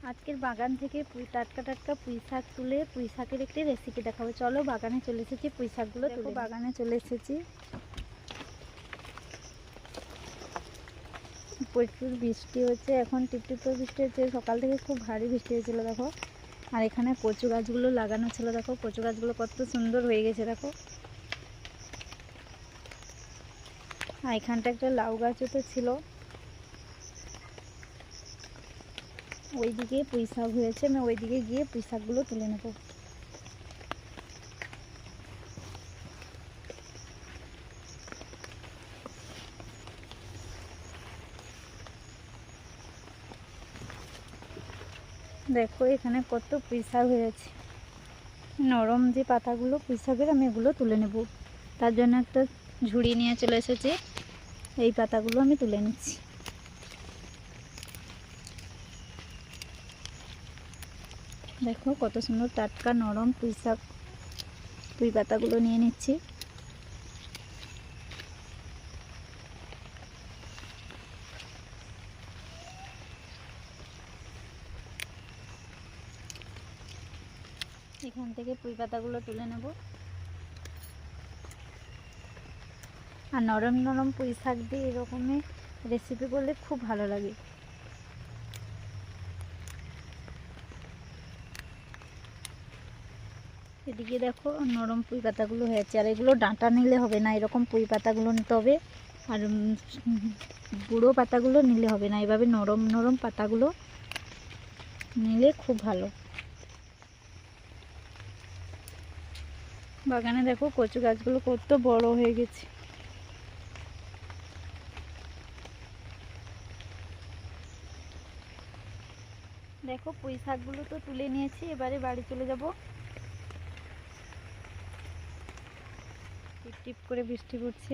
আজকের বাগান থেকে টাটকা টাটকা পুঁই শাক তুলে পুঁই শাকের একটি রেসিপি দেখাবো। চলো বাগানে চলে এসেছি, পুঁই শাকগুলো তুলে। বাগানে চলে এসেছি, প্রচুর বৃষ্টি হচ্ছে এখন, টিপটিপ করে বৃষ্টি হচ্ছে। সকাল থেকে খুব ভারী বৃষ্টি হয়েছিল দেখো। আর এখানে কচু গাছগুলো লাগানো ছিল, দেখো কচু গাছগুলো কত সুন্দর হয়ে গেছে দেখো। আর এখানটা একটা লাউ গাছও তো ছিল। ওইদিকে পুঁই শাক হয়েছে, আমি ওইদিকে গিয়ে পুঁই শাকগুলো তুলে নেব। দেখো এখানে কত পুঁই শাক হয়েছে, নরম যে পাতাগুলো পুঁই শাকের, আমি এগুলো তুলে নেব। তার জন্য একটা ঝুড়ি নিয়ে চলে এসেছি, এই পাতাগুলো আমি তুলে নিচ্ছি। দেখো কত সুন্দর টাটকা নরম পুঁই শাক, পুঁই পাতাগুলো নিয়ে নিচ্ছি। এখান থেকে পুঁই পাতাগুলো তুলে নেব। আর নরম নরম পুঁই শাক দিয়ে এরকমই রেসিপি করলে খুব ভালো লাগে। এদিকে দেখো নরম পুঁই পাতাগুলো হয়েছে, আর এগুলো ডাঁটা নিলে হবে না, এরকম পুঁই পাতাগুলো নিতে হবে। আর বুড়ো পাতাগুলো নিলে হবে না, এভাবে নরম নরম পাতাগুলো নিলে খুব ভালো। বাগানে দেখো কচু গাছগুলো কত বড় হয়ে গেছে। দেখো পুঁই শাকগুলো তো তুলে নিয়েছি, এবারে বাড়ি চলে যাব। টিপ টিপ করে বৃষ্টি পড়ছে।